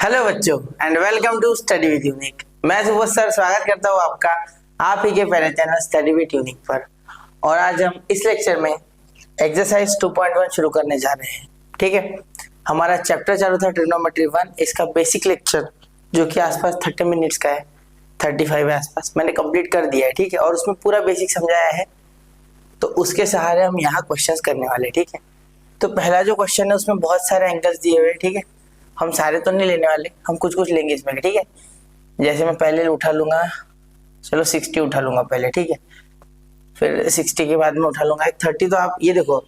Hello बच्चों and welcome to study with unique. मैं Subodh sir स्वागत करता हूँ आपका आप ही के पहले चैनल स्टडी विद यूनिक पर। और आज हम इस लेक्चर में एक्सरसाइज 2.1 शुरू करने जा रहे हैं। ठीक है, हमारा चैप्टर चालू था ट्रिग्नोमेट्री 1, इसका बेसिक लेक्चर जो कि आसपास 30 मिनट्स का है, 35 है आसपास, मैंने कंप्लीट कर दिया है। ठीक है, और उसमें पूरा बेसिक समझाया है, तो उसके सहारे हम यहाँ क्वेश्चंस करने वाले। ठीक है, तो पहला जो क्वेश्चन है उसमें बहुत सारे एंगल्स दिए हुए हैं। ठीक है, हम सारे तो नहीं लेने वाले, हम कुछ कुछ लेंगे इसमें। ठीक है, जैसे मैं पहले उठा लूंगा, चलो 60 उठा लूंगा पहले। ठीक है, फिर 60 के बाद में उठा लूंगा एक 30। तो आप ये देखो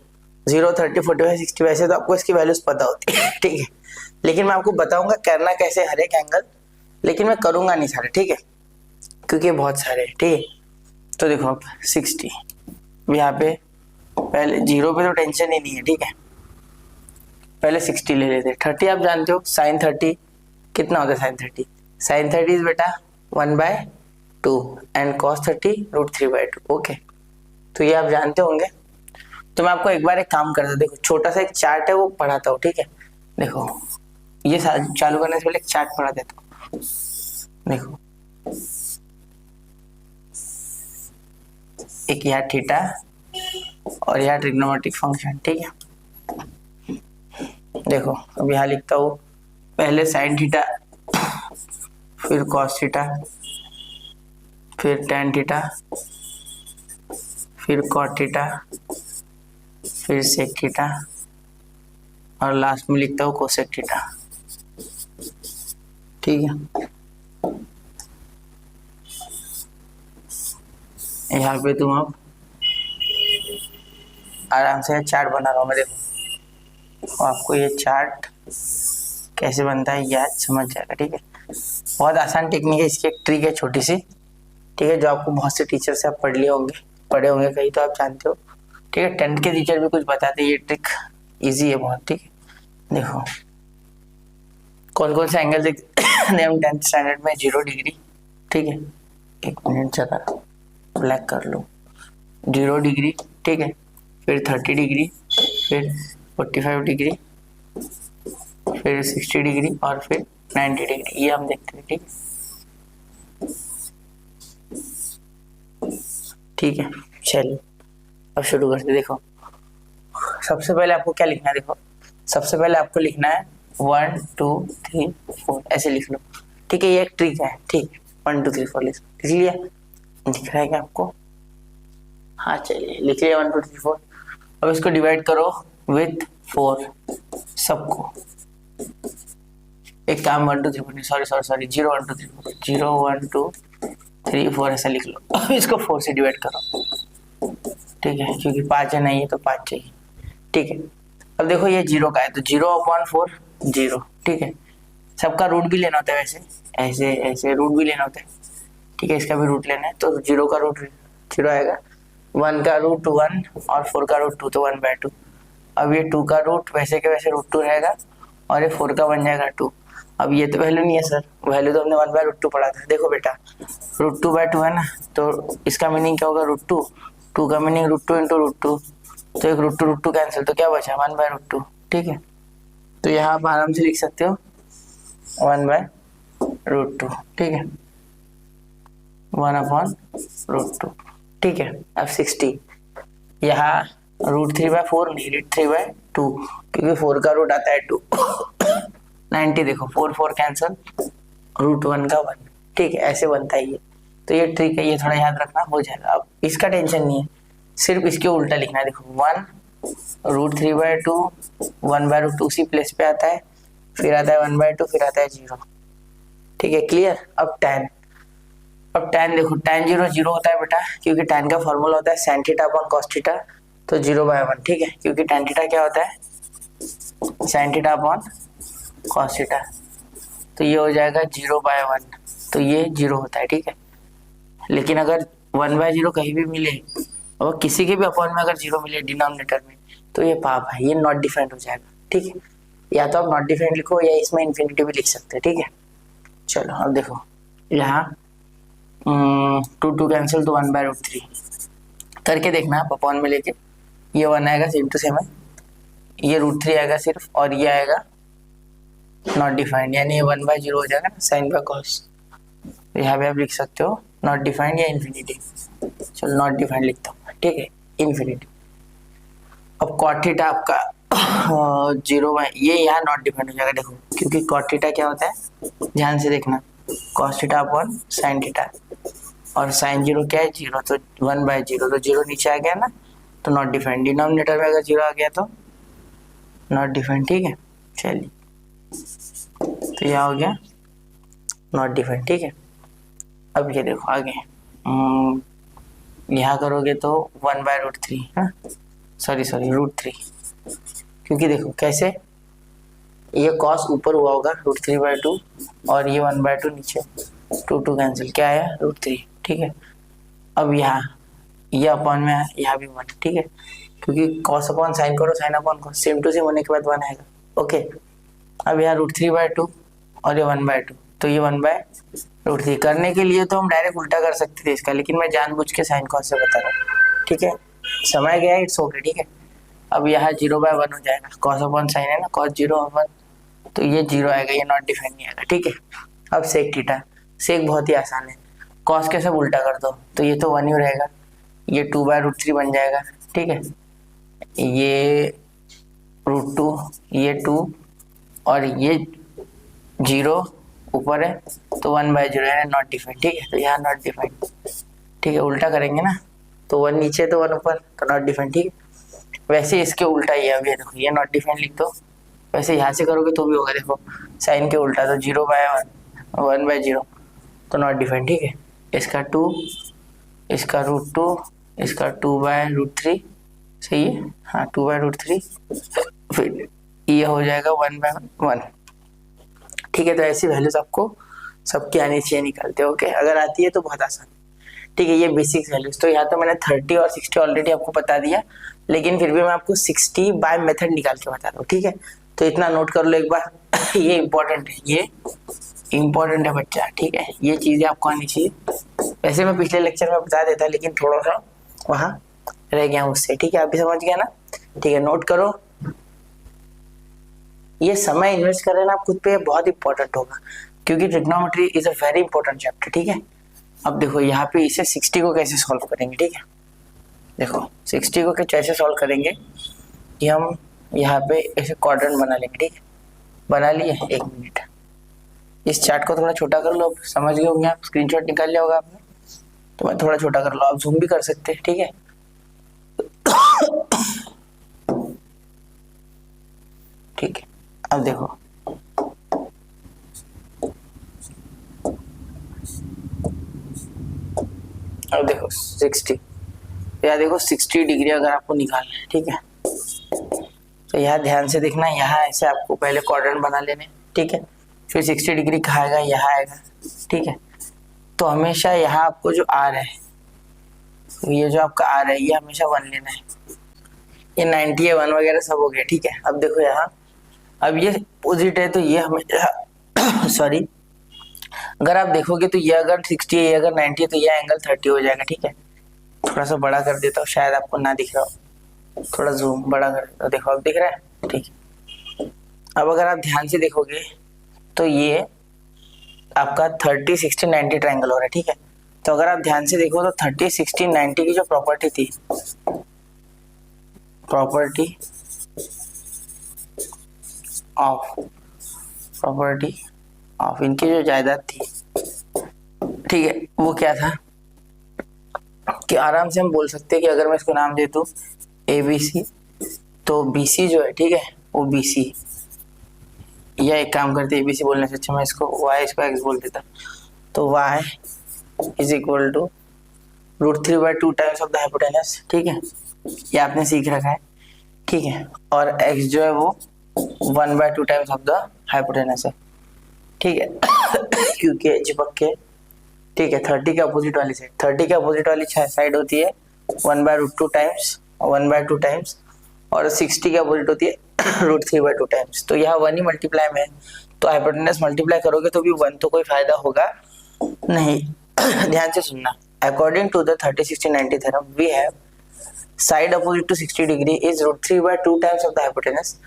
0, 30, 45, 60, वैसे तो आपको इसकी वैल्यूज पता होती है। ठीक है, लेकिन मैं आपको बताऊंगा करना कैसे हर एक एंगल, लेकिन मैं करूंगा नहीं सारे। ठीक है, क्योंकि बहुत सारे है। ठीक है, तो देखो आप 60 यहाँ पे पहले 0 पे तो टेंशन ही नहीं है। ठीक है, पहले 60 ले लेते। 30 आप जानते हो साइन 30 कितना होता है। साइन 30 इज बेटा 1/2 एंड कॉस 30 √3/2। ओके, तो ये आप जानते होंगे। तो मैं आपको एक बार एक काम करता हूँ, देखो छोटा सा एक चार्ट है वो पढ़ाता हूँ। ठीक है, देखो ये चालू करने से पहले एक चार्ट पढ़ा देता हूँ। देखो एक यहाँ थीटा और यहाँ ट्रिग्नोमेट्रिक फंक्शन। ठीक है, देखो अब यहाँ लिखता हूँ पहले साइन थीटा, फिर कॉस थीटा, फिर टेन थीटा, फिर कॉट थीटा, फिर सेक थीटा, और लास्ट में लिखता हूँ कोसेक थीटा। ठीक है, यहाँ पे तुम अब आराम से चार्ट बना रहा हूँ मैं। देखो आपको ये चार्ट कैसे बनता है ये आज समझ जाएगा। ठीक है, बहुत आसान टेक्निक है, इसकी एक ट्रिक है छोटी सी। ठीक है, जो आपको बहुत से टीचर से आप पढ़े होंगे कहीं, तो आप जानते हो। ठीक है, 10th के टीचर भी कुछ बताते हैं, ये ट्रिक इजी है बहुत। ठीक है, देखो कौन कौन से एंगल देखते हैं हम 10th स्टैंडर्ड में। 0 डिग्री। ठीक है, एक मिनट जरा ब्लैक कर लो। 0 डिग्री। ठीक है, फिर 30 डिग्री, फिर 45 डिग्री, फिर 60 डिग्री और फिर 90 डिग्री, ये हम देखते हैं। ठीक है, चलिए अब शुरू करते। देखो सबसे पहले आपको क्या लिखना है, देखो सबसे पहले आपको लिखना है 1 2 3 4, ऐसे लिख लो। ठीक है, ये एक ट्रिक है। ठीक है, 1 2 3 4 लिख लिया, दिख रहा है क्या आपको? हाँ चलिए लिख लिया 1 2 3 4। अब इसको डिवाइड करो विथ 4 सबको। एक काम 1 2 3 4, सॉरी 0 1 2 3 4, 0 1 2 3 4 ऐसा लिख लो। अब इसको 4 से डिवाइड करो। ठीक है, क्योंकि 5 है नहीं है तो 5 चाहिए। ठीक है, अब देखो ये 0 का है तो 0/4 0। ठीक है, सबका रूट भी लेना होता है, वैसे ऐसे ऐसे रूट भी लेना होता है। ठीक है, इसका भी रूट लेना है तो 0 का रूट 0 आएगा, 1 का रूट 1 और 4 का रूट 2 तो 1/2। अब ये 2 का रूट वैसे के वैसे √2 रहेगा और ये 4 का बन जाएगा 2। अब ये तो वैल्यू नहीं है सर, वैल्यू तो हमने 1/√2 पढ़ा था। देखो बेटा √2/2 है ना, तो इसका मीनिंग क्या होगा √2। 2 का मीनिंग √2 × √2, तो एक √2 कैंसिल, तो क्या बचा 1/√2। ठीक है, तो यहाँ आप आराम से लिख सकते हो 1/√2। ठीक है, 1/√2। ठीक है, अब 60 यहाँ √3/4 नहीं, √3/2, क्योंकि 4 का रूट आता है 2। 90 देखो 4 4 कैंसिल, √1 का 1। ठीक है, ऐसे बनता है ये। तो ये ट्रिक है, ये थोड़ा याद रखना, हो जाएगा। अब इसका टेंशन नहीं है, सिर्फ इसके उल्टा लिखना है। देखो 1 √3/2, 1/√2 उसी प्लेस पे आता है, फिर आता है 1/2, फिर आता है 0। ठीक है, क्लियर। अब tan देखो tan 0 0 होता है बेटा, क्योंकि tan का फॉर्मूला होता है sin θ/cos θ, तो 0/1। ठीक है, क्योंकि tan θ क्या होता है sin θ/cos θ, तो ये हो जाएगा 0/1, तो ये 0 होता है। ठीक है, लेकिन अगर 1/0 कहीं भी मिले और किसी के भी अपॉन में अगर 0 मिले डिनोमिनेटर में, तो ये पाप है, ये नॉट डिफाइंड हो जाएगा। ठीक है, या तो आप नॉट डिफाइंड लिखो या इसमें इन्फिनिटी भी लिख सकते हैं। ठीक है, चलो अब देखो यहाँ 2 2 कैंसिल, तो 1/√3 करके देखना आप अपॉन में लेके। ये 1 आएगा सेम टू सेम है, ये √3 आएगा सिर्फ, और ये आएगा नॉट डिफाइंड, यानी ये 1/0 हो जाएगा ना साइन बाय कॉस। तो यहाँ पे आप लिख सकते हो नॉट डिफाइंड या इन्फिनिटी। चलो नॉट डिफाइंड लिखता हूँ, ठीक है, इन्फिनिटी। अब कॉट थीटा आपका 0 ये यहाँ नॉट डिफाइंड हो जाएगा, देखो, क्योंकि कॉट थीटा क्या होता है, ध्यान से देखना, cos theta upon sine theta, और साइन 0 क्या है, 0, तो 1/0, तो 0 नीचे आ गया ना, तो नॉट डिफाइंड। डिनोमिनेटर में अगर 0 आ गया तो नॉट डिफाइंड, ठीक है। चलिए, तो यह हो गया नॉट डिफाइंड, ठीक है। अब ये देखो आगे, यहाँ करोगे तो 1/√3, हाँ सॉरी √3, क्योंकि देखो कैसे, ये कॉस ऊपर हुआ होगा √3/2, और ये 1/2 नीचे, 2 कैंसिल, क्या आया √3, ठीक है। अब यहाँ ये अपॉन में यहाँ भी 1, ठीक है, क्योंकि कॉस अपॉन साइन करो, sine upon cos, same to same होने के बाद 1 आएगा, ओके। अब यहाँ √3/2 और ये 1/2, तो ये 1/√3 करने के लिए तो हम डायरेक्ट उल्टा कर सकते थे इसका, लेकिन मैं जानबूझ के साइन कॉस से बता रहा हूँ, ठीक है। समय गया, इट्स ओके, ठीक है। अब यहाँ 0/1 हो जाएगा, कॉस अपॉन साइन है ना, कॉस 0/1, तो ये 0 आएगा, ये नॉट डिफाइंड नहीं आएगा, ठीक है। अब सेक थीटा, सेक बहुत ही आसान है, कॉस के सब उल्टा कर दो, तो ये तो 1 ही रहेगा, ये 2/√3 बन जाएगा, ठीक है। ये √2, ये 2, और ये 0 ऊपर है, तो 1/0 है, नॉट डिफाइंड, ठीक है। तो यहाँ नॉट डिफाइंड, ठीक है, उल्टा करेंगे ना, तो 1 नीचे तो 1 ऊपर, तो नॉट डिफाइंड, ठीक है। वैसे इसके उल्टा ही है, अभी देखो ये नॉट डिफाइंड लिख दो, वैसे यहाँ से करोगे तो भी होगा, देखो साइन के उल्टा, तो 0/1, 1/0, तो नॉट डिफाइंड, ठीक है। इसका 2, इसका √2, इसका 2/√3, सही है, हाँ 2/√3, फिर ये हो जाएगा 1/1, ठीक है। तो ऐसी वैल्यूज आपको सबकी आनी चाहिए निकालते हो, ओके। अगर आती है तो बहुत आसान, ठीक है। ये बेसिक वैल्यूज, तो यहाँ तो मैंने 30 और 60 ऑलरेडी आपको बता दिया, लेकिन फिर भी मैं आपको 60 बाय मेथड निकाल के बता रहा हूँ, ठीक है। तो इतना नोट कर लो एक बार ये इंपॉर्टेंट है, ये इंपॉर्टेंट है बच्चा, ठीक है, ये चीजें आपको आनी चाहिए। वैसे मैं पिछले लेक्चर में बता देता, लेकिन थोड़ा सा वहाँ रह गया मुझसे, ठीक है। आप भी समझ गया ना, ठीक है, नोट करो। ये समय इन्वेस्ट कर रहे हैं ना आप खुद पे, बहुत इंपॉर्टेंट होगा, क्योंकि trigonometry is a very important chapter, ठीक है। अब देखो यहाँ पे इसे 60 को कैसे सॉल्व करेंगे, ठीक है। देखो 60 को कैसे सॉल्व करेंगे कि हम यहाँ पे ऐसे क्वाड्रेंट बना लेंगे, ठीक है। बना लिए, 1 मिनट, इस चार्ट को थोड़ा छोटा कर लो, समझ गए होंगे आप, स्क्रीनशॉट निकाल लिया होगा आपने, तो मैं थोड़ा छोटा कर लो, आप जूम भी कर सकते हैं, ठीक है। ठीक है, अब देखो अब देखो 60, या देखो 60 डिग्री अगर आपको निकालना है, ठीक है, तो यहाँ ध्यान से देखना, यहाँ ऐसे आपको पहले क्वाड्रेंट बना लेने, ठीक है। फिर 60 डिग्री कहाँ आएगा, यहाँ आएगा, ठीक है। तो हमेशा यहाँ आपको जो आर है, ये जो आपका आर है, ये हमेशा 1 लेना है। ये 90 है, 1 वगैरह सब हो गया, ठीक है। अब देखो यहाँ, अब ये अपोजिट है, तो ये हमेशा सॉरी, अगर आप देखोगे तो ये अगर 60 है, ये अगर 90 है, तो ये एंगल 30 हो जाएगा, ठीक है। थोड़ा सा बड़ा कर देता हूँ, शायद आपको ना दिख रहा हो, थोड़ा जूम बड़ा कर देता हूँ, देखो अब दिख रहा है, ठीक है। अब अगर आप ध्यान से देखोगे तो ये आपका 30 60 90 ट्रायंगल हो रहा है, ठीक है। तो अगर आप ध्यान से देखो तो 30 60 90 की जो प्रॉपर्टी थी, प्रॉपर्टी ऑफ इनकी जो जायदाद थी, ठीक है, वो क्या था कि आराम से हम बोल सकते हैं कि अगर मैं इसको नाम दे दूं ABC, तो BC जो है, ठीक है, वो BC, या एक काम करते ABC बोलने से अच्छा मैं इसको Y इसको X बोल देता, तो Y is equal to √3/2 times of the hypotenuse, ठीक है, ये आपने सीख रखा है, ठीक है। और X जो है वो 1/2 टाइम्स ऑफ द हाइपोटेनस है, ठीक है। क्योंकि चिपक के, ठीक है, 30 के अपोजिट वाली साइड, 30 के अपोजिट वाली साइड होती है 1/√2 टाइम्स, 1/2 टाइम्स, और 60 के अपोजिट होती है √3/2 टाइम्स। तो यहाँ 1 ही मल्टीप्लाई में है, तो हाइपोटेनस मल्टीप्लाई करोगे तो भी 1, तो कोई फायदा होगा नहीं। ध्यान से सुनना, according to the 30 60 90 theorem, we have side opposite to 60 degree is √3/2 times of the hypotenuse,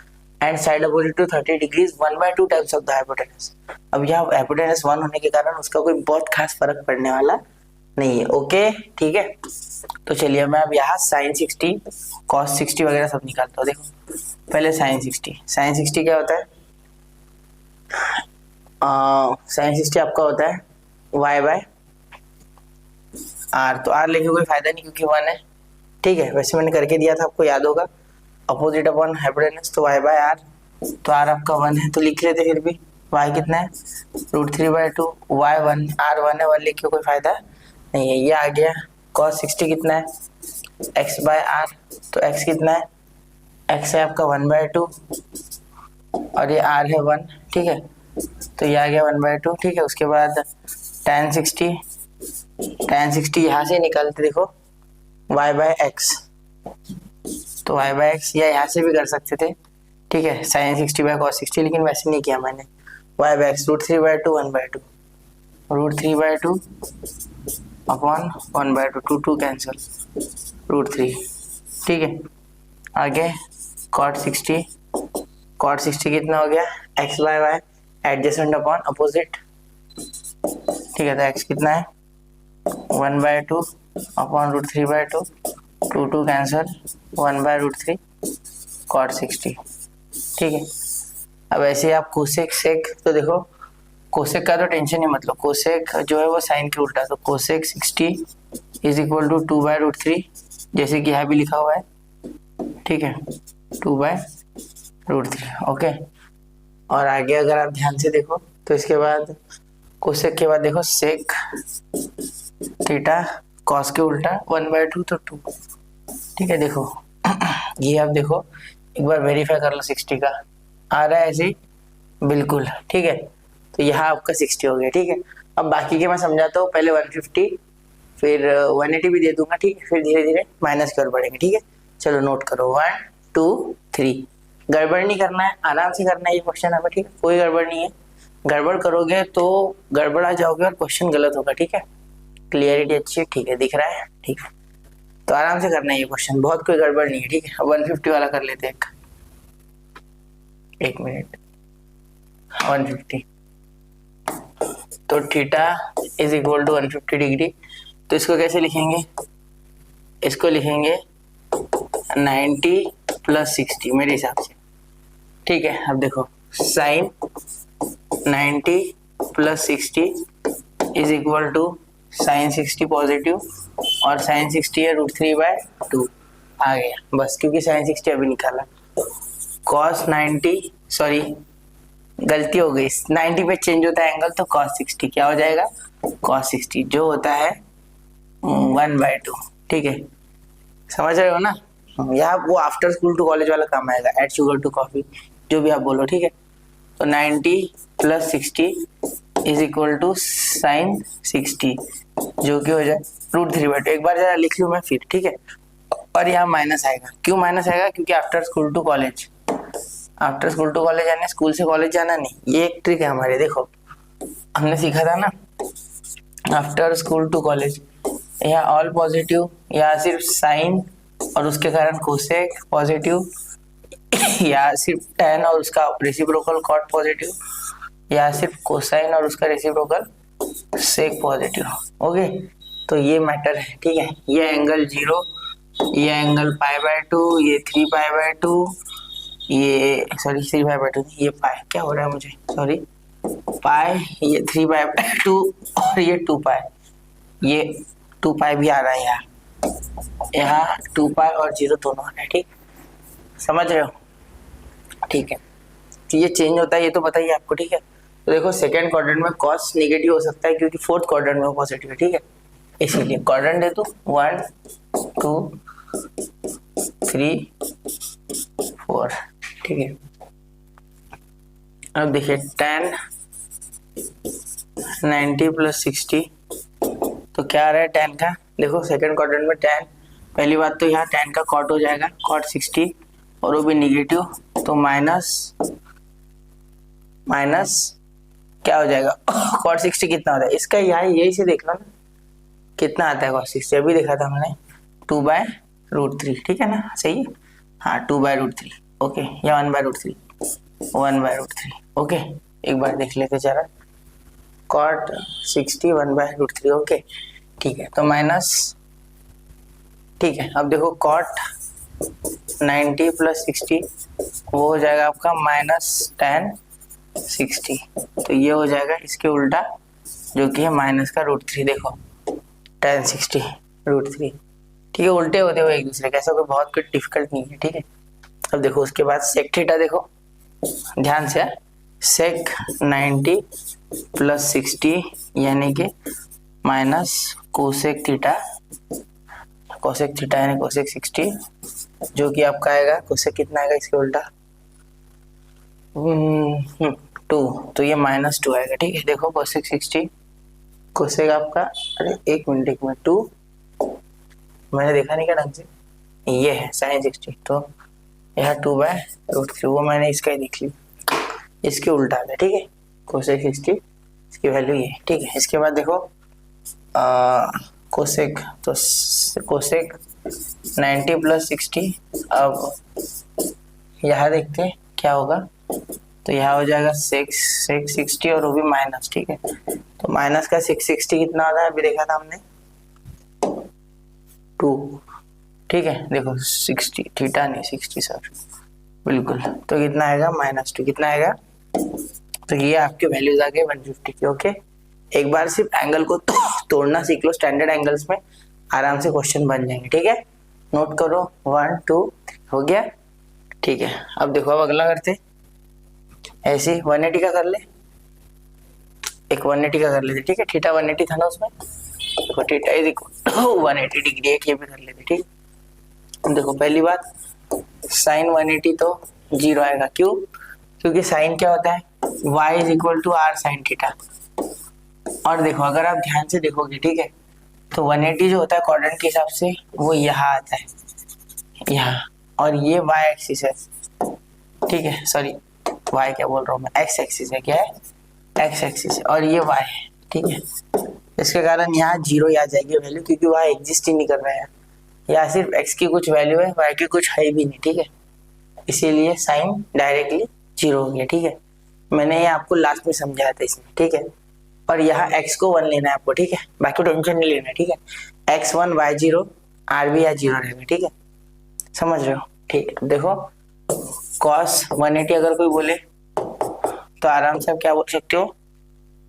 and side opposite to 30 degrees 1/2 times of the hypotenuse. अब यहाँ हाइपोटेनस 1 होने के कारण उसका कोई बहुत खास फर्क पड़ने वाला नहीं है। ओके ठीक है, तो चलिए मैं अब यहाँ साइन 60 कॉस 60 वगैरह सब निकालता हूँ। देखो पहले साइन 60 क्या होता है, साइन 60 आपका होता है y/r। तो r लेके कोई फायदा नहीं क्योंकि 1 है, ठीक है, वैसे मैंने करके दिया था, आपको याद होगा, अपोजिट अपॉन हाइपोटेनस, तो y/r, तो r आपका 1 है तो लिख लेते, फिर भी y कितना है √3/2, y1 r1 है, 1 लिख के कोई फायदा नहीं है। ये आ गया cos 60 कितना है x/r, तो x कितना है, x है आपका 1/2 और ये r है 1, ठीक है, तो ये आ गया 1/2, ठीक है। उसके बाद tan 60 यहाँ से निकालते, देखो y/x, तो y/x या यहाँ से भी कर सकते थे, ठीक है, sin 60/cos 60, लेकिन वैसे नहीं किया मैंने। y/x √3/2 1/2, √3/2 अपॉन 1/2, 2 कैंसिल, √3, ठीक है। आगे cot 60 कितना हो गया x/y, एडजेसेंट अपॉन अपोजिट, ठीक है, तो x कितना है 1/2 अपॉन √3/2, 2 कैंसिल, 1/√3 cot 60, ठीक है। अब ऐसे आप कोसेक सेक, तो देखो कोसेक का तो टेंशन ही मतलब, कोसेक जो है वो साइन के उल्टा, तो कोसेक 60 इज इक्वल टू 2/√3, जैसे कि यहाँ भी लिखा हुआ है, ठीक है, 2/√3, ओके। और आगे अगर आप ध्यान से देखो तो इसके बाद कोसेक के बाद देखो सेक थीटा, कॉस के उल्टा 1/2 तो 2, ठीक है। देखो ये आप देखो एक बार वेरीफाई कर लो, 60 का आ रहा है ऐसे ही बिल्कुल, ठीक है, तो यहाँ आपका 60 हो गया, ठीक है। अब बाकी के मैं समझाता हूँ, पहले 150 फिर 180 भी दे दूंगा, ठीक है, फिर धीरे धीरे माइनस की ओर बढ़ेंगे, ठीक है। चलो नोट करो 1 2 3, गड़बड़ नहीं करना है, आराम से करना है ये क्वेश्चन हमें, ठीक है, कोई गड़बड़ नहीं है, गड़बड़ करोगे तो गड़बड़ा जाओगे और क्वेश्चन गलत होगा, ठीक है। क्लियरिटी अच्छी है, ठीक है, दिख रहा है, ठीक है, तो आराम से करना है ये क्वेश्चन, बहुत कोई गड़बड़ नहीं है, ठीक है। अब 150 वाला कर लेते हैं, एक मिनट, 150, तो theta is equal to 150 degree, तो इसको कैसे लिखेंगे, इसको लिखेंगे 90 + 60 मेरे हिसाब से, ठीक है। अब देखो sine 90 + 60 is equal to sine 60 positive और साइन 60 है √3/2 आ गया, बस, क्योंकि साइन 60 अभी निकाला। cos 90, सॉरी गलती हो गई, 90 पे चेंज होता है एंगल, तो cos 60 क्या हो जाएगा, cos 60 जो होता है 1/2, ठीक है, समझ रहे हो ना। यहाँ वो आफ्टर स्कूल टू कॉलेज वाला काम आएगा, एड शुगर टू कॉफी, जो भी आप बोलो, ठीक है। तो 90 + 60 इज इक्वल टू साइन 60, जो कि हो जाए √3/2, एक बार जरा लिख लूँ मैं फिर, ठीक है। और यहाँ माइनस आएगा, क्यों माइनस आएगा, क्योंकि आफ्टर स्कूल टू कॉलेज यानी स्कूल से कॉलेज जाना नहीं, ये एक ट्रिक है हमारी, देखो हमने सीखा था ना आफ्टर स्कूल टू कॉलेज, यहाँ ऑल पॉजिटिव, यहाँ सिर्फ साइन और उसके कारण कोसेक पॉजिटिव, या सिर्फ tan और उसका रेसिप्रोकल कॉट पॉजिटिव, या सिर्फ कोसाइन और उसका रेसिप्रोकल सेक पॉजिटिव, ओके। तो ये मैटर है, ठीक है, ये एंगल 0, ये एंगल π/2, ये 3π/2, ये सॉरी 3π/2, ये पाई, क्या हो रहा है मुझे, सॉरी पाई, ये 3π/2 और ये 2π, ये 2π भी आ रहा है यहाँ 2π और 0 दोनों आ रहा है, ठीक, समझ रहे हो, ठीक है। तो ये चेंज होता है, ये तो बताइए आपको, ठीक है। तो देखो सेकंड क्वाड्रेंट में cos नेगेटिव हो सकता है क्योंकि फोर्थ क्वाड्रेंट में पॉजिटिव है, ठीक है, इसीलिए क्वाड्रेंट है तो 1 2 3 4, ठीक है। अब देखिए tan 90 + 60, तो क्या आ रहा है tan का, देखो सेकंड क्वाड्रेंट में tan, पहली बात तो यहाँ tan का cot हो जाएगा cot 60 और वो भी निगेटिव, तो माइनस क्या हो जाएगा cot 60 कितना होता है, इसका यहाँ यही से देख लो ना कितना आता है cot 60, अभी देखा था मैंने 2/√3, ठीक है ना, सही है, हाँ 2/√3, ओके, या 1/√3, 1/√3। ओके, एक बार देख लेते जरा, cot 60 1/√3। ओके ठीक है, तो माइनस, ठीक है। अब देखो cot 90 + 60 वो हो जाएगा आपका -tan 60, तो ये हो जाएगा इसके उल्टा, जो कि है माइनस का √3। देखो tan 60 √3, ठीक है, उल्टे होते हुए एक दूसरे के, ऐसा कोई बहुत कुछ डिफिकल्ट नहीं है, ठीक है। अब देखो उसके बाद सेक थीटा, देखो ध्यान से, सेक 90 + 60 यानी कि minus cosec theta, cosec theta यानी कोसेक 60, जो कि आपका आएगा कोसेक कितना आएगा इसके उल्टा 2, तो ये -2 आएगा, ठीक है। देखो कोसेक 60, कोसेक आपका, अरे एक मिनट 2, मैंने देखा नहीं क्या ढंग से, ये है sin 60, तो यह 2/√3, वो मैंने इसका ही देख लिया, इसके उल्टा है, ठीक है। कोसेक 60 इसकी वैल्यू ये, ठीक है। इसके बाद देखो कोसेक, तो कोसेक 90 + 60, अब यहाँ देखते हैं क्या होगा, तो यहाँ हो जाएगा सेक 60 और वो भी माइनस, ठीक है। तो माइनस का सेक 60 कितना आता है, अभी देखा था हमने 2, ठीक है। देखो 60 थीटा नहीं 60 सर, बिल्कुल, तो कितना आएगा -2, कितना आएगा, तो ये आपके वैल्यूज आ गए 150 के। ओके, एक बार सिर्फ एंगल को तोड़ना सीख लो, स्टैंडर्ड एंगल्स में आराम से क्वेश्चन बन जाएंगे, ठीक है। नोट करो 1 2 3, हो गया, ठीक है। अब देखो, अब अगला करते, ऐसे 180 का कर ले, एक 180 का कर लेते, ठीक है। थीटा 180 था ना उसमें, देखो थीटा इज इक्वल 180 डिग्री, एक ये भी कर लेते, ठीक है। देखो पहली बात, साइन 180 तो 0 आएगा, क्यों, क्योंकि साइन क्या होता है, y = r sin थीटा। और देखो अगर आप ध्यान से देखोगे, ठीक है, तो 180 जो होता है क्वाड्रेंट के हिसाब से वो यहाँ आता है, यहाँ, और ये y एक्सिस है, ठीक है, सॉरी y क्या बोल रहा हूँ मैं, x एक्सिस है, क्या है, x एक्सिस है, और ये y है, ठीक है। इसके कारण यहाँ 0 आ जाएगी वैल्यू, क्योंकि y एग्जिस्ट ही नहीं कर रहा है, या सिर्फ x की कुछ वैल्यू है, y की कुछ है भी नहीं, ठीक है, इसीलिए साइन डायरेक्टली 0 हो गया, ठीक है। मैंने ये आपको लास्ट में समझाया था इसमें, ठीक है। और यहाँ x को 1 लेना है आपको, ठीक है, बाकी टेंशन नहीं लेना है, ठीक है। x 1 y 0, r भी यहाँ 0 रहेगा, ठीक है, समझ रहे हो, ठीक है। देखो cos 180 अगर कोई बोले तो आराम से आप क्या बोल सकते हो,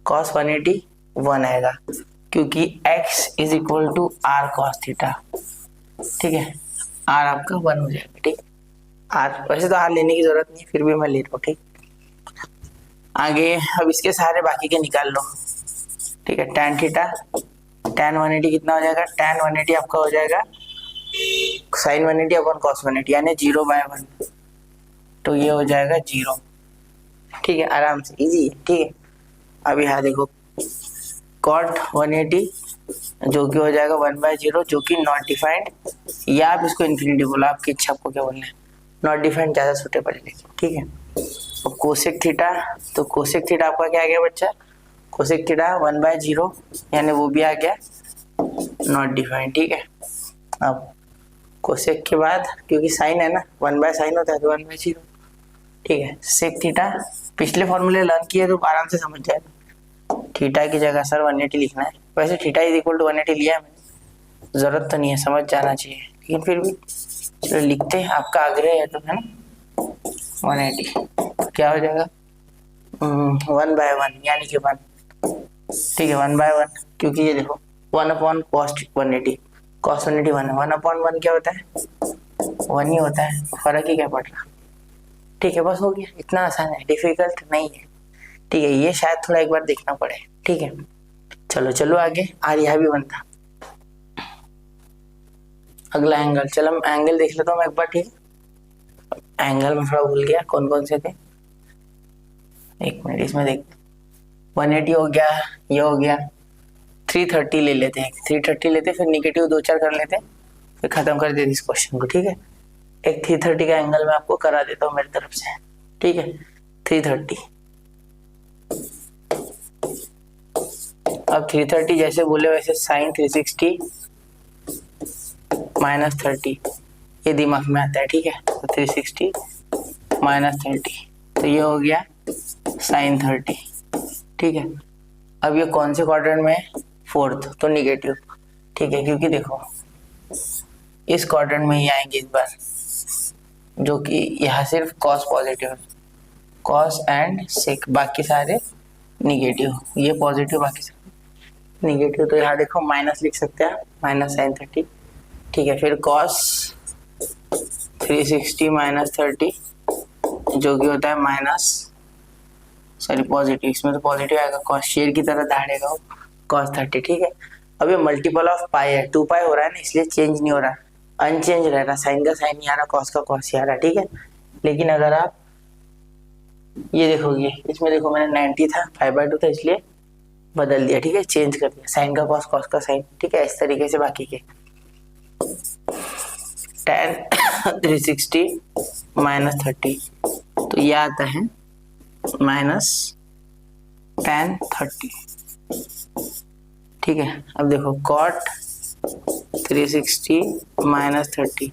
cos 180 1 आएगा, क्योंकि x = r cos थीटा, ठीक है, r आपका 1 हो जाएगा, ठीक है। r वैसे तो r लेने की जरूरत नहीं, फिर भी मैं ले रहा हूँ, ठीक। आगे अब इसके सारे बाकी के निकाल लो, ठीक है। tan थीटा, tan 180 कितना हो जाएगा, tan 180 आपका हो जाएगा sin 180 अपन cos 180 यानी 0/1, तो ये हो जाएगा 0, ठीक है, आराम से इजी है, ठीक है। अब यहाँ देखो cot 180 जो कि हो जाएगा 1/0, जो कि नॉट डिफाइंड, या आप इसको इन्फिनिटी बोलो, आपकी इच्छा, आपको क्या बोलना है, नॉट डिफाइंड ज्यादा सूटेबल है, ठीक है। अब कोसेक थीटा, तो कोसेक थीटा आपका क्या आ गया बच्चा, कोसेक थीटा 1/0 यानी वो भी आ गया नॉट डिफाइंड, ठीक है। अब कोसेक के बाद, क्योंकि साइन है ना, 1/sin होता है तो 1/0, ठीक है। सेक थीटा पिछले फॉर्मूले लर्न किए तो आराम से समझ जाएगा, थीटा की जगह सर 180 लिखना है, वैसे थीटा = 180 लिया है मैंने, जरूरत तो नहीं है, समझ जाना चाहिए, लेकिन फिर भी चलो लिखते हैं, आपका आग्रह है तो, है ना। 180 क्या हो जाएगा 1/1 यानी कि 1, ठीक है, 1/1, क्योंकि ये देखो 1/cos 180, cos 180 1 है, 1/1 क्या होता है, 1 ही होता है, फर्क ही क्या पड़ रहा, ठीक है, बस हो गया, इतना आसान है, डिफिकल्ट नहीं है, ठीक है। ये शायद थोड़ा एक बार देखना पड़े, ठीक है। चलो चलो आगे, और यह भी बनता अगला एंगल, चलो एंगल देख लेता हूँ मैं एक बार, ठीक है। एंगल में थोड़ा भूल गया कौन कौन से थे, एक मिनट इसमें देख, 180 हो गया, ये हो गया, 330 ले लेते हैं, 330 लेते, फिर नेगेटिव 2-4 कर लेते, फिर खत्म कर देते इस क्वेश्चन को, ठीक है। एक 330 का एंगल मैं आपको करा देता हूँ मेरी तरफ से, ठीक है। 330, अब 330 जैसे बोले वैसे साइन 360 -30, ये दिमाग में आता है, ठीक है। तो 360 -30, तो ये हो गया साइन 30, ठीक है। अब ये कौन से क्वाड्रेंट में है? फोर्थ, तो निगेटिव, ठीक है, क्योंकि देखो इस क्वाड्रेंट में ही आएंगे इस बार, जो कि यहाँ सिर्फ कॉस पॉजिटिव है, कॉस एंड सेक, बाकी सारे निगेटिव, ये पॉजिटिव बाकी सारे निगेटिव। तो यहाँ देखो माइनस लिख सकते हैं, माइनस साइन 30, ठीक है। फिर कॉस 360 माइनस 30, जो कि होता है माइनस, सॉरी पॉजिटिव, इसमें तो पॉजिटिव आएगा, कॉस शेयर की तरह दाढ़ेगा कॉस 30, ठीक है। अब ये मल्टीपल ऑफ पाई है, 2 पाई हो रहा है ना, इसलिए चेंज नहीं हो रहा, अनचेंज रह रहा, साइन का साइन नहीं आ रहा, कॉस का कॉस ही आ रहा, ठीक है। लेकिन अगर आप ये देखोगे, इसमें देखो मैंने 90 था, 5/2 था, इसलिए बदल दिया, ठीक है, चेंज कर दिया, साइन का कॉस, कॉस का साइन, ठीक है। इस तरीके से बाकी के tan 360 माइनस 30, तो ये आता है माइनस tan 30, ठीक है। अब देखो cot 360 माइनस 30,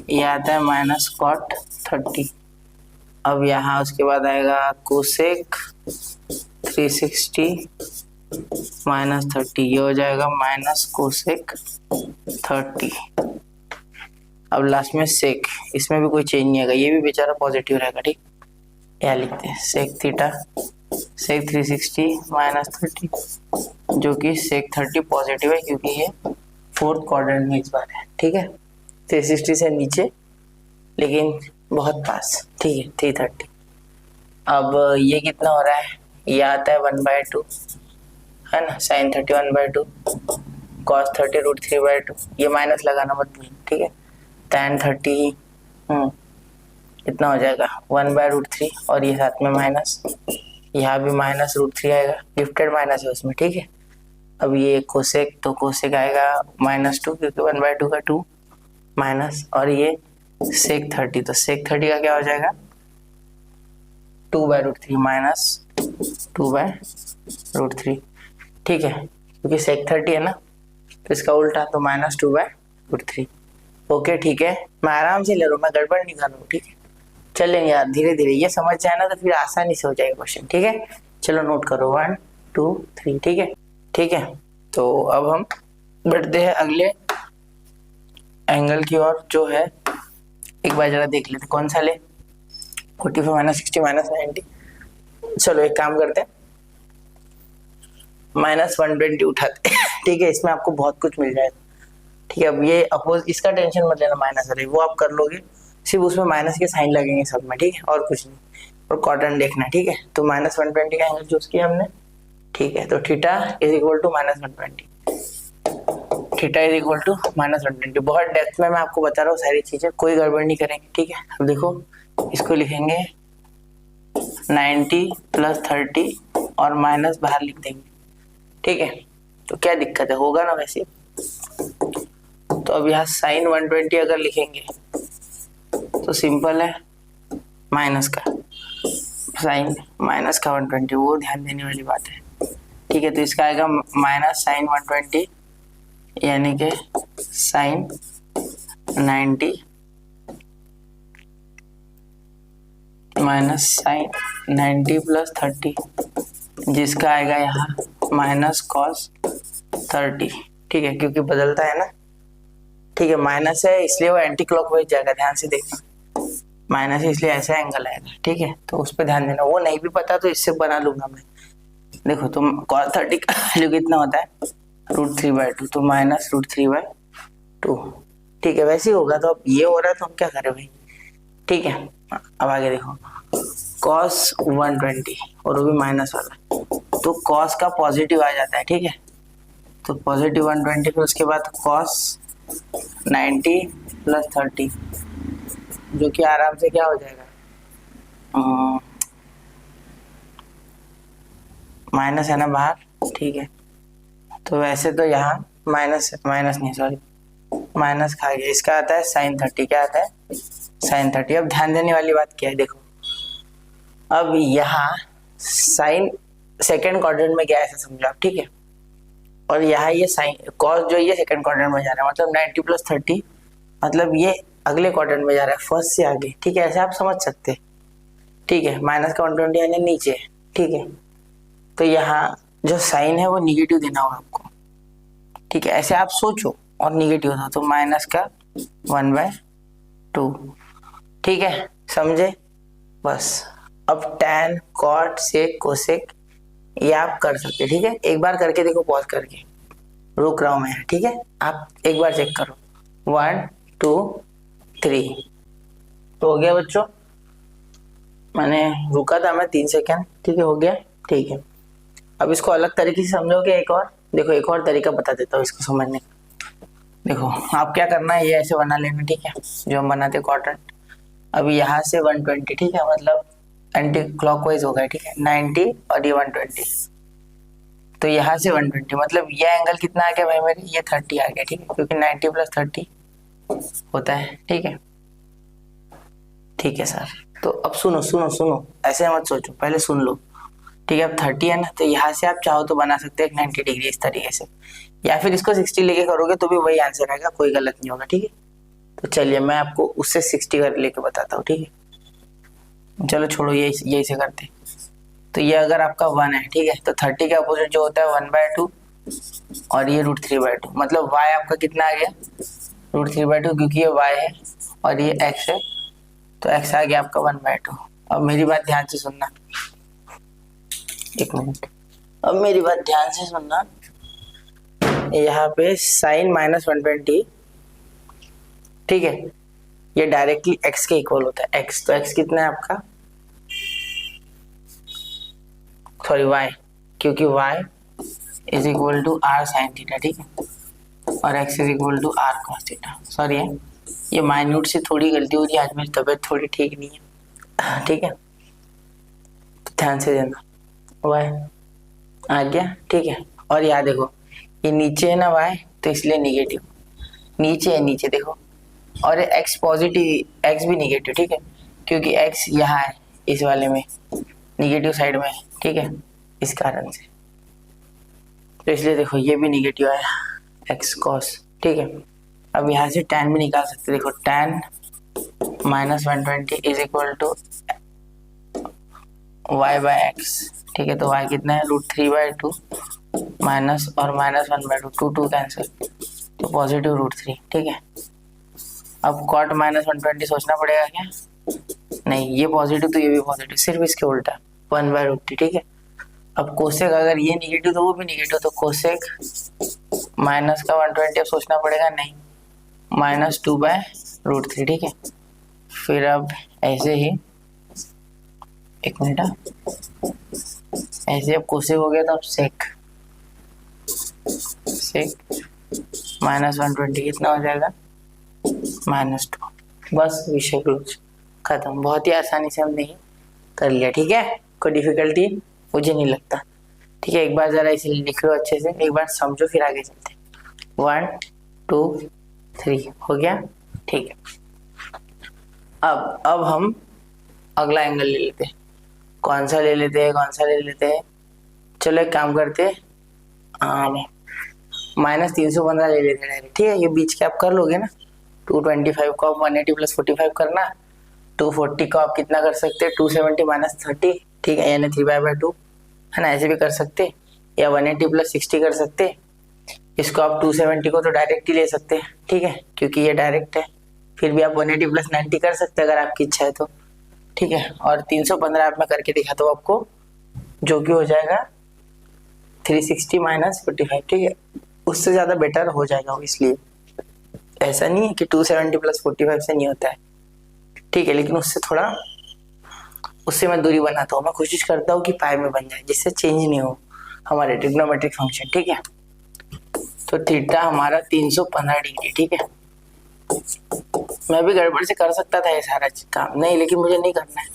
ये आता है माइनस cot 30। अब यहाँ उसके बाद आएगा कोसेक 360 माइनस 30, ये हो जाएगा माइनस कोसेक 30। अब लास्ट में सेक, इसमें भी कोई चेंज नहीं आएगा, ये भी बेचारा पॉजिटिव रहेगा, ठीक। यहाँ लिखते हैं सेक थीटा, सेक 360 माइनस 30, जो कि सेक 30 पॉजिटिव है, क्योंकि ये फोर्थ क्वाड्रेंट में इस बार है, ठीक है। 360 से नीचे लेकिन बहुत पास, ठीक है, 330। अब ये कितना हो रहा है? ये आता है 1/2, है ना, साइन 30 1/2, कॉस 30 √3/2, ये माइनस लगाना मत भूलिए, ठीक है। tan 30 इतना हो जाएगा 1/√3, और ये साथ में माइनस, यहाँ भी माइनस √3 आएगा, गिफ्टेड माइनस है उसमें, ठीक है। अब ये कोसेक, तो कोसेक आएगा -2, क्योंकि 1/2 का 2 माइनस, और ये सेक 30, तो सेक 30 का क्या हो जाएगा 2/√3 माइनस 2/√3, ठीक है, क्योंकि सेक 30 है ना, तो इसका उल्टा, तो माइनस 2/√3। ओके, ठीक है, मैं आराम से ले रहा हूँ, मैं गड़बड़ नहीं कर रहा हूँ, ठीक है। चलेंगे यार धीरे धीरे, ये समझ जाए ना तो फिर आसानी से हो जाएगा क्वेश्चन, ठीक है। चलो नोट करो 1 2 3, ठीक है, ठीक है। तो अब हम बढ़ते हैं अगले एंगल की ओर, जो है एक बार जरा देख लेते कौन सा ले, 45 माइनस 60 माइनस 90। चलो एक काम करते हैं, -120 उठाते ठीक है, इसमें आपको बहुत कुछ मिल जाएगा, ठीक है। अब ये अपोज, इसका टेंशन मत लेना, माइनस वाले वो आप कर लोगे, सिर्फ उसमें माइनस के साइन लगेंगे सब में, ठीक है, और कुछ नहीं। और कॉटन देखना, ठीक है। तो -120 का एंगल चूज किया हमने, ठीक है। तो theta is equal to -120, theta is equal to -120। बहुत डेप्थ में मैं आपको बता रहा हूँ सारी चीजें, कोई गड़बड़ नहीं करेंगे, ठीक है। अब देखो इसको लिखेंगे 90 + 30 और माइनस बाहर लिख देंगे, ठीक है। तो क्या दिक्कत है, होगा ना वैसे। तो अब यहाँ साइन 120 अगर लिखेंगे तो सिंपल है, माइनस का साइन माइनस का 120, वो ध्यान देने वाली बात है, ठीक है। तो इसका आएगा माइनस साइन 120, यानी कि साइन 90 माइनस साइन 90 + 30, जिसका आएगा यहाँ माइनस कॉस 30, ठीक है, क्योंकि बदलता है ना, ठीक है। माइनस है इसलिए वो एंटी क्लॉकवाइज जाएगा, ध्यान से देखना, माइनस है इसलिए ऐसा एंगल आएगा, ठीक है। तो उस पर ध्यान देना, वो नहीं भी पता तो इससे बना लूंगा मैं। देखो तुम cos 30 का वैल्यू कितना होता है √3/2, तो -√3/2, ठीक है। वैसे ही होगा, तो अब ये हो रहा है तो हम क्या करें भाई, ठीक है। अब आगे देखो cos 120, और वो भी माइनस वाला, तो cos का पॉजिटिव आ जाता है, ठीक है। तो पॉजिटिव 120, फिर उसके बाद cos 90 + 30, जो कि आराम से क्या हो जाएगा, माइनस है ना बाहर, ठीक है। तो वैसे तो यहाँ माइनस नहीं, सॉरी माइनस खा गया, इसका आता है साइन 30, क्या आता है साइन 30। अब ध्यान देने वाली बात क्या है, देखो अब यहाँ साइन सेकेंड क्वाड्रेंट में गया, ऐसा समझो आप, ठीक है। और यहाँ ये साइन कॉस जो ये सेकंड क्वाड्रेंट में जा रहा है, मतलब 90 + 30, मतलब ये अगले क्वाड्रेंट में जा रहा है, फर्स्ट से आगे, ठीक है, ऐसे आप समझ सकते हैं, ठीक है, माइनस का 120 यानी नीचे, ठीक है। तो यहाँ जो साइन है वो निगेटिव देना होगा आपको, ठीक है। ऐसे आप सोचो और निगेटिव था तो माइनस का 1/2, ठीक है, समझे? बस अब tan cot sec cosec ये आप कर सकते, ठीक है। एक बार करके देखो, पॉज करके, रुक रहा हूं मैं, ठीक है। आप एक बार चेक करो, 1 2 3 तो हो गया बच्चों। मैंने रुका था मैं 3 सेकेंड, ठीक है, हो गया, ठीक है। अब इसको अलग तरीके से समझोगे, एक और देखो, एक और तरीका बता देता हूँ इसको समझने का। देखो आप क्या करना है, ये ऐसे बना लेना, ठीक है, जो हम बनाते क्वाड्रेंट। अब यहाँ से 120, ठीक है, मतलब एंटी क्लॉकवाइज होगा, ठीक है, 90 और ये 120। तो यहाँ से 120 मतलब ये एंगल कितना आ गया भाई मेरे, ये 30 आ गया, ठीक है, क्योंकि 90 + 30 होता है, ठीक है। ठीक है सर, तो अब सुनो सुनो सुनो, ऐसे मत सोचो, पहले सुन लो, ठीक है। अब 30 है ना, तो यहाँ से आप चाहो तो बना सकते हैं 90 डिग्री इस तरीके से, या फिर इसको 60 लेके करोगे तो भी वही आंसर आएगा, कोई गलत नहीं होगा, ठीक है। तो चलिए मैं आपको उससे 60 कर लेके बताता हूँ, ठीक है। चलो छोड़ो, यही से करते हैं। तो ये अगर आपका 1 है, ठीक है, तो 30 का अपोजिट जो होता है 1/2 और ये √3/2, मतलब y आपका कितना आ गया, √3/2, क्योंकि ये y है और ये x है, तो x आ गया आपका 1/2। अब मेरी बात ध्यान से सुनना, एक मिनट, अब मेरी बात ध्यान से सुनना। यहाँ पे साइन -120, ठीक है, ये डायरेक्टली x के इक्वल होता है, x, तो x कितना है आपका, सॉरी y, क्योंकि y is equal to r sin theta, ठीक है, और x is equal to r cos theta. Sorry है, ये माइन्यूट से थोड़ी गलती हो रही है, आज मेरी तबीयत थोड़ी ठीक नहीं है, ठीक है, तो ध्यान से देना। y आ गया, ठीक है। और यहाँ देखो, ये नीचे है ना y, तो इसलिए निगेटिव, नीचे है, नीचे देखो, और x पॉजिटिव, x भी निगेटिव, ठीक है, क्योंकि x यहाँ है इस वाले में, निगेटिव साइड में, ठीक है, इस कारण से, तो इसलिए देखो ये भी निगेटिव आया, x cos, ठीक है। अब यहाँ से tan भी निकाल सकते, देखो tan -120 is equal to y/x, ठीक है, तो y कितना है, √3/2 माइनस और -1/2, 2 कैंसिल, तो पॉजिटिव √3, ठीक है। अब cot -120 सोचना पड़ेगा क्या, नहीं, ये पॉजिटिव तो ये भी पॉजिटिव, सिर्फ इसके उल्टा 1/√3, ठीक है। अब कोसेक अगर ये निगेटिव तो वो भी निगेटिव, तो कोसेक माइनस का 120 अब सोचना पड़ेगा, नहीं, -2/√3, ठीक है। फिर अब ऐसे ही, एक मिनट, ऐसे अब कोसेक हो गया, तो अब सेक -120 कितना हो जाएगा, -2, बस विषय क्लोज, खत्म। बहुत ही आसानी से हमने कर लिया, ठीक है, कोई डिफिकल्टी मुझे नहीं लगता, ठीक है। एक बार जरा इसे लिख लो अच्छे से, एक बार समझो, फिर आगे चलते। 1 2 3 हो गया, ठीक है। अब हम अगला एंगल ले लेते हैं, कौन सा ले लेते हैं, चलो एक काम करते हैं, -315 ले लेते हैं डायरेक्ट, ठीक है। ये बीच के आप कर लोगे ना, 225 को आप 180 + 45 करना, 240 को आप कितना कर सकते हैं, 270 - 30, ठीक है, यानी 3/2 है ना, ऐसे भी कर सकते, या 180 + 60 कर सकते। इसको आप 270 को तो डायरेक्ट ही ले सकते हैं, ठीक है, क्योंकि ये डायरेक्ट है। फिर भी आप 180 + 90 कर सकते हैं अगर आपकी इच्छा है तो, ठीक है। और 315 आप मैं करके दिखाता हूँ आपको, जो कि हो जाएगा 360 - 45, ठीक है, उससे ज़्यादा बेटर हो जाएगा वो, इसलिए ऐसा नहीं है कि 270 + 45 से नहीं होता है, ठीक है, लेकिन उससे मैं दूरी बनाता हूँ, मैं कोशिश करता हूँ कि पाई में बन जाए, जिससे चेंज नहीं हो हमारे ट्रिग्नोमेट्रिक फंक्शन, ठीक है। तो थीटा हमारा 315 डिग्री, ठीक है। मैं भी गड़बड़ से कर सकता था ये सारा काम, नहीं, लेकिन मुझे नहीं करना है,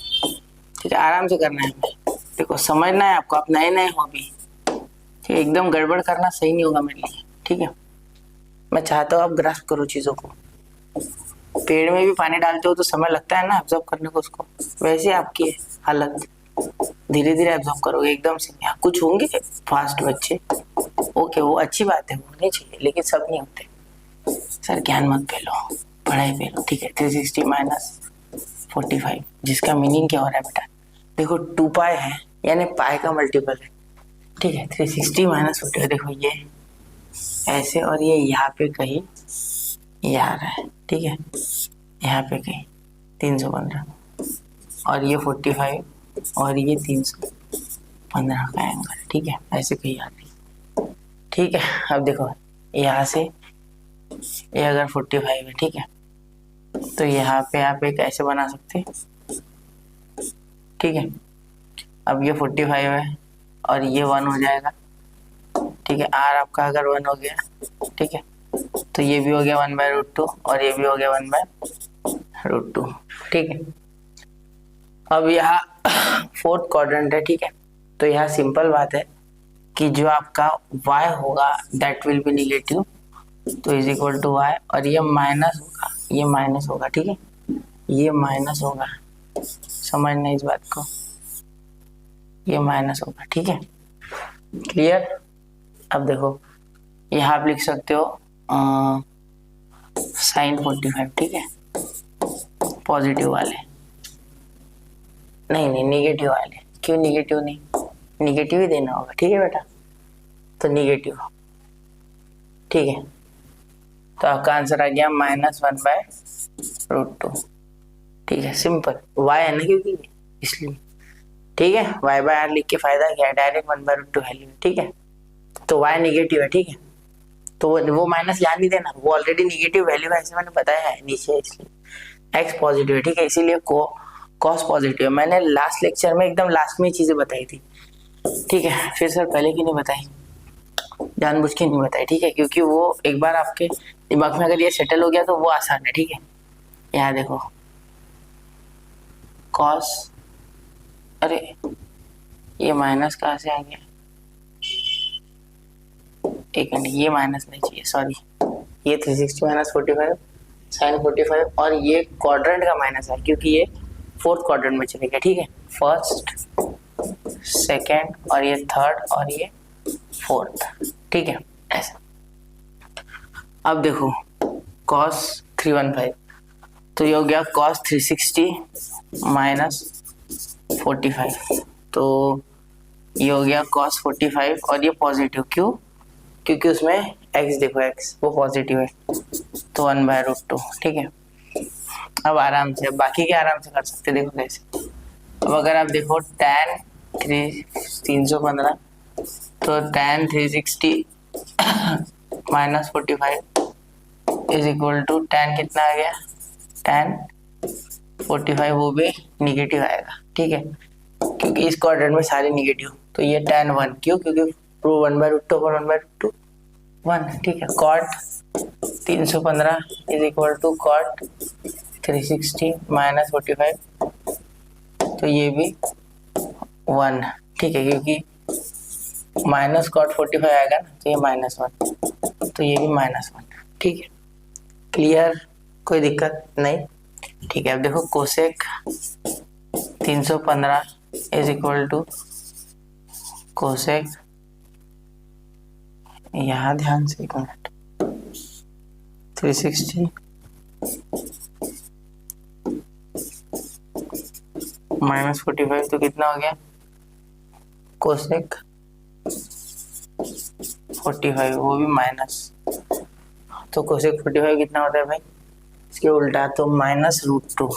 ठीक है, आराम से करना है हमें। देखो समझना है आपको, आप नए नए हो अभी, ठीक है, एकदम गड़बड़ करना सही नहीं होगा मेरे लिए, ठीक है। मैं चाहता हूँ आप ग्रास्प करो चीज़ों को, पेड़ में भी पानी डालते हो तो समय लगता है ना ऑब्जर्व करने को उसको, वैसे आपकी हालत, धीरे धीरे ऑब्जर्व करोगे, एकदम से। यहाँ कुछ होंगे फास्ट बच्चे, ओके, वो अच्छी बात है, होने चाहिए, लेकिन सब नहीं होते। सर ज्ञान मत फैलो, पढ़ाई फैलो, ठीक है। 360 - 45, जिसका मीनिंग क्या हो रहा है बेटा, देखो 2 पाई है यानी पाई का मल्टीपल है, ठीक है। 360 माइनस 40, देखो ये ऐसे और ये यहाँ पे कहीं ये आ रहा है, ठीक है, यहाँ पे कहीं 315 और ये 45 और ये 315 का एंगल, ठीक है, ऐसे कहीं आ रही है, ठीक है। अब देखो यहाँ से ये अगर 45 है, ठीक है, तो यहाँ पे आप एक ऐसे बना सकते हैं, ठीक है। अब ये 45 है और ये 1 हो जाएगा, ठीक है। आर आपका अगर 1 हो गया, ठीक है, तो ये भी हो गया 1/√2 और ये भी हो गया 1/√2, ठीक है। अब यहाँ 4th क्वाड्रेंट है, ठीक है, तो यहाँ सिंपल बात है कि जो आपका y होगा दैट विल बी निगेटिव, तो इज इक्वल टू y, और ये माइनस होगा, ये माइनस होगा, ठीक है, ये माइनस होगा, समझना इस बात को, ये माइनस होगा, ठीक है, क्लियर। अब देखो यहाँ आप लिख सकते हो sin 45, ठीक है, पॉजिटिव वाले, नहीं निगेटिव वाले, क्यों निगेटिव नहीं, निगेटिव ही देना होगा, ठीक है बेटा, तो निगेटिव, ठीक है। तो आपका आंसर आ गया -1/√2, ठीक है, सिंपल, y है ना क्योंकि इसलिए, ठीक है, y/r लिख के फायदा क्या है, डायरेक्ट 1/√2 वैल्यू, ठीक है। तो y नेगेटिव है, ठीक है, तो वो माइनस यहाँ नहीं देना, वो ऑलरेडी नेगेटिव वैल्यू है, ऐसे मैंने बताया है नीचे, इसलिए x पॉजिटिव है, ठीक है, इसीलिए cos पॉजिटिव है। मैंने लास्ट लेक्चर में एकदम लास्ट में चीजें बताई थी, ठीक है, फिर सर पहले की नहीं बताई, जानबूझ के नहीं बताई, ठीक है, क्योंकि वो एक बार आपके दिमाग में अगर ये सेटल हो गया तो वो आसान है, ठीक है। यहाँ देखो cos, अरे ये माइनस कहाँ से आ गया, एक मिनट, ये माइनस नहीं चाहिए, सॉरी, ये 360 माइनस 45 sin 45 और ये क्वाड्रेंट का माइनस है क्योंकि ये 4th क्वाड्रेंट में चलेगा, ठीक है, 1st 2nd और ये 3rd और ये 4th, ठीक है, ऐसा। अब देखो cos 315, तो ये हो गया cos 360 माइनस 45, तो ये हो गया cos 45 और ये पॉजिटिव, क्यों, क्योंकि उसमें x देखो x वो पॉजिटिव है, तो 1/√2, ठीक है। अब आराम से, अब बाकी के आराम से कर सकते, देखो कैसे। अब अगर आप देखो tan 315, तो tan 360 minus 45 is equal to tan कितना आ गया, tan 45 वो भी निगेटिव आएगा, ठीक है, क्योंकि इस क्वाड्रेंट में सारे निगेटिव, तो ये tan 1, क्यों, क्योंकि 1/√2 और 1/√2 1, ठीक है। cot 315 is equal to cot 360 minus 45, तो ये भी 1, ठीक है, क्योंकि माइनस cot 45 आएगा ना, तो ये -1, तो ये भी -1, ठीक है, क्लियर, कोई दिक्कत नहीं, ठीक है। अब देखो cosec 315 is equal to cosec, यहाँ ध्यान से एक मिनट, 360 माइनस 45, तो कितना हो गया, कोसेक 45 वो भी माइनस, तो कोसेक 45 कितना होता है भाई, इसके उल्टा, तो -√2,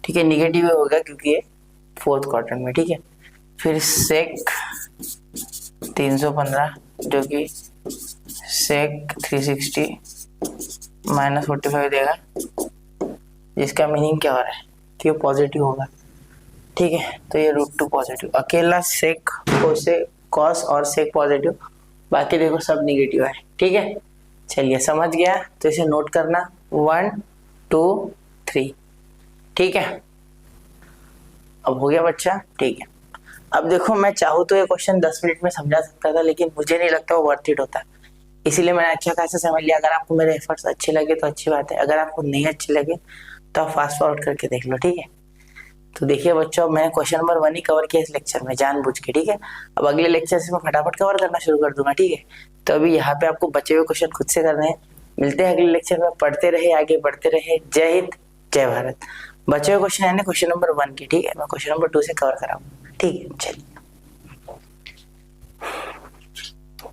ठीक है, निगेटिव होगा क्योंकि ये 4th क्वाड्रेंट में, ठीक है। फिर सेक 315 जो कि सेक 360 माइनस 45 देगा, जिसका मीनिंग क्या हो रहा है कि वो पॉजिटिव होगा, ठीक है, तो ये √2 पॉजिटिव, अकेला सेक कॉस और सेक पॉजिटिव, बाकी देखो सब निगेटिव है, ठीक है। चलिए समझ गया, तो इसे नोट करना 1 2 3, ठीक है। अब हो गया बच्चा, ठीक है। अब देखो मैं चाहूँ तो ये क्वेश्चन 10 मिनट में समझा सकता था, लेकिन मुझे नहीं लगता वो वर्थ इट होता, इसीलिए मैंने अच्छा खासा समझ लिया। अगर आपको मेरे एफर्ट्स अच्छे लगे तो अच्छी बात है, अगर आपको नहीं अच्छे लगे तो आप फास्ट फॉरवर्ड करके देख लो, ठीक है। तो देखिए बच्चों, अब मैंने क्वेश्चन नंबर 1 ही कवर किया इस लेक्चर में जानबूझ के, ठीक है। अब अगले लेक्चर से मैं फटाफट कवर करना शुरू कर दूंगा, ठीक है। तो अभी यहाँ पे आपको बचे हुए क्वेश्चन खुद से करने हैं। मिलते हैं अगले लेक्चर में, पढ़ते रहे, आगे बढ़ते रहे। जय हिंद, जय भारत, बचे हुए क्वेश्चन है क्वेश्चन नंबर 1 के, ठीक है, मैं क्वेश्चन नंबर 2 से कवर कराऊंगा, ठीक है, चलिए।